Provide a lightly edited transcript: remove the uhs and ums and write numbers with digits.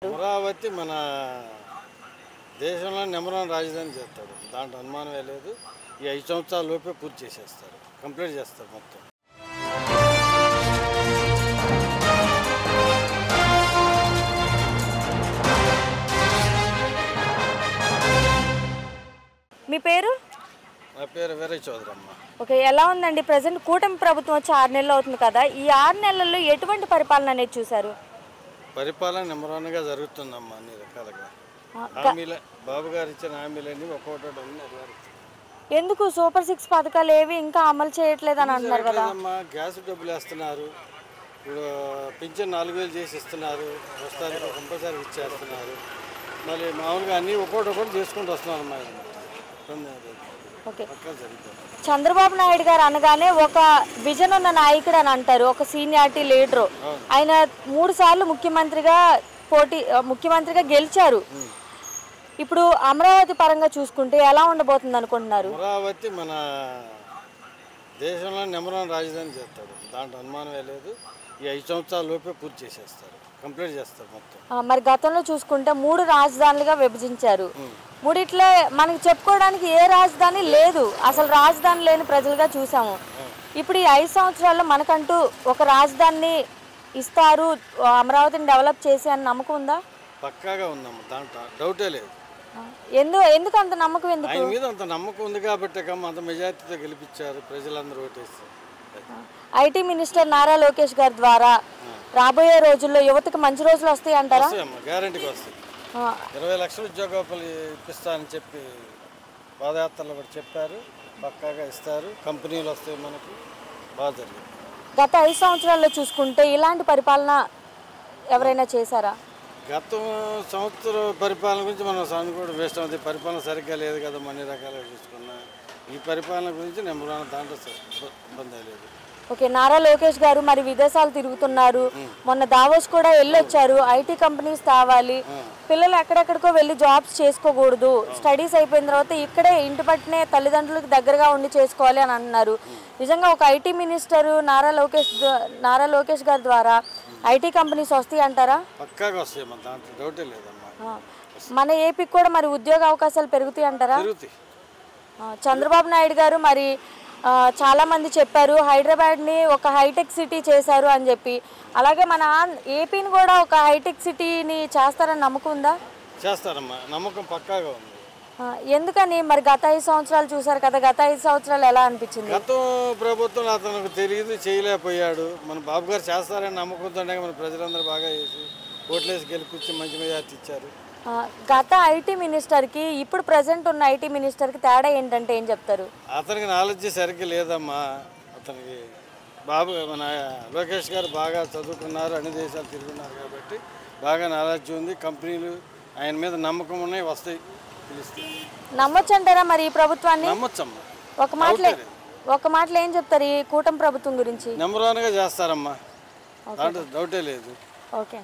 అమరావతి మన దేశంలో number one రాజధాని చేస్తాడు. దాంట్లో అనుమానమే లేదు. ఈ 5 సంవత్సరాల లోపే పూర్తి చేసేస్తారు, కంప్లీట్ చేస్తారు మొత్తం. మీ పేరు? నా పేరు వీరయ్య చౌదరి అమ్మ. ఓకే, ఎలా ఉందండి ప్రజెంట్ కూటమి ప్రభుత్వం వచ్చి 6 నెలలు అవుతుంది కదా, ఈ 6 నెలల్లో ఎటువంటి పరిపాలన అనేది చూసారు? పరిపాలన నెంబర్ వన్గా జరుగుతుందమ్మా, అన్ని రకాలుగా. హామీలే, బాబు గారు ఇచ్చిన హామీలన్నీ ఒక్కొక్కటి నెరవేరుతుంది. ఎందుకు సూపర్ 6 పథకాలు ఏవి ఇంకా అమలు చేయట్లేదు అని అంటున్నారు కదా? గ్యాస్ డబ్బులు వేస్తున్నారు, ఇప్పుడు పింఛన్ 4000 చేసి ఇస్తున్నారు, వస్తారు కంపల్సరీ ఇచ్చేస్తున్నారు. మళ్ళీ మామూలుగా అన్నీ ఒక్కొక్కటి చేసుకుంటూ వస్తున్నారు అమ్మా. ఓకే, చంద్రబాబు నాయుడు గారు అనగానే ఒక విజన్ ఉన్న నాయకుడు అని అంటారు, ఒక సీనియారిటీ లీడరు. ఆయన 3 సార్లు ముఖ్యమంత్రిగా గెలిచారు. ఇప్పుడు అమరావతి పరంగా చూసుకుంటే ఎలా ఉండబోతుంది అనుకుంటున్నారు? అమరావతి మన దేశంలో నెంబర్ వన్ రాజధాని చేస్తాడు, దాంట్లో అనుమానమే లేదు. ఈ 5 సంవత్సరాల లోపే పూర్తి చేసేస్తారు, కంప్లీట్ చేస్తారు మొత్తం. మరి గతంలో చూసుకుంటే 3 రాజధానులుగా విభజించారు. మూడిట్లో మనకి చెప్పుకోవడానికి ఏ రాజధాని లేదు, అసలు రాజధాని లేని ప్రజలుగా చూసాము. ఇప్పుడు ఈ 5 సంవత్సరాల్లో మనకంటూ ఒక రాజధానిని ఇస్తారు, అమరావతిని డెవలప్ చేసి అని నమ్మకం ఉందా? పక్కాగా ఉందమ్మా, దాంట్లో డౌటే లేదు. ఎందుకు అంత నమ్మకం? ఎందుకు ఆయన మీద అంత నమ్మకం ఉంది కాబట్టి అంత మెజార్టీతో గెలిపించారు ప్రజలందరూ ఓటేసి. ఐటీ మినిస్టర్ నారా లోకేష్ గారి ద్వారా రాబోయే రోజుల్లో యువతకు మంచి రోజులు వస్తాయి అంటారా? గ్యారంటీగా వస్తాయి. 20 లక్షల ఉద్యోగాలు ఇప్పిస్తానని చెప్పి పాదయాత్రలో కూడా చెప్పారు, పక్కాగా ఇస్తారు. కంపెనీలు వస్తాయి, మనకు బాగా జరిగింది. గత 5 సంవత్సరాల్లో చూసుకుంటే ఇలాంటి పరిపాలన ఎవరైనా చేశారా? గత సంవత్సరం పరిపాలన గురించి మనం సానుకోవడం వేస్ట్ అవుతుంది. పరిపాలన సరిగ్గా లేదు కదా, అన్ని రకాలుగా చూసుకున్నా. ఈ పరిపాలన గురించి నెంబర్ వన్, దాంట్లో ఇబ్బంది లేదు. ఓకే, నారా లోకేష్ గారు మరి విదేశాలు తిరుగుతున్నారు, మొన్న దావోస్ కూడా వెళ్ళొచ్చారు. ఐటీ కంపెనీస్ తేవాలి, పిల్లలు ఎక్కడెక్కడికో వెళ్ళి జాబ్స్ చేసుకోకూడదు, స్టడీస్ అయిపోయిన తర్వాత ఇక్కడే ఇంటి పట్టునే తల్లిదండ్రులకు దగ్గరగా ఉండి చేసుకోవాలి అని అన్నారు. నిజంగా ఒక ఐటీ మినిస్టర్ నారా లోకేష్ గారి ద్వారా ఐటీ కంపెనీస్ వస్తాయి అంటారా? పక్కాగా వస్తాయి, దాంట్లో డౌటే లేదమ్మా. మన ఏపీకి కూడా మరి ఉద్యోగ అవకాశాలు పెరుగుతాయి అంటారా? చంద్రబాబు నాయుడు గారు మరి చాలా మంది చెప్పారు హైదరాబాద్ని ఒక హైటెక్ సిటీ చేశారు అని చెప్పి, అలాగే మన ఏపీని కూడా ఒక హైటెక్ సిటీని చేస్తారని నమ్మకం ఉందా? చేస్తారమ్మా, నమ్మకం పక్కాగా ఉంది. ఎందుకని మరి గత 5 సంవత్సరాలు చూసారు కదా, గత 5 సంవత్సరాలు ఎలా అనిపించింది? గత ప్రభుత్వం అతనికి తెలియదు, చేయలేకపోయాడు. మన బాబు గారు చేస్తారని నమ్మకంతో మన ప్రజలందరూ బాగా చేసి ఓట్లేసి గెలిపించి మంచి మెజార్టీ ఇచ్చారు. గత ఐటీ మినిస్టర్కి ఇప్పుడు ప్రజెంట్ ఉన్న ఐటీ మినిస్టర్కి తేడా ఏంటంటే ఏం చెప్తారు? అతనికి నాలెడ్జ్ సరిగ్గా లేదమ్మా. అతనికి మన లోకేష్ గారు బాగా చదువుకున్నారు, అన్ని దేశాలు తిరుగుతున్నారు కాబట్టి బాగా నాలెడ్జ్ ఉంది. కంపెనీలు ఆయన మీద నమ్మకం ఉన్నాయి, వస్తాయి, పిలుస్తాయి. నమ్మొచ్చు అంటారా మరి ఈ ప్రభుత్వాన్ని? నమ్మొచ్చమ్మా. ఒక మాటలో ఏం చెప్తారు ఈ కూటమి ప్రభుత్వం గురించి? నెంబర్ వన్గా చేస్తారమ్మా, దాంట్లో డౌటే లేదు. ఓకే.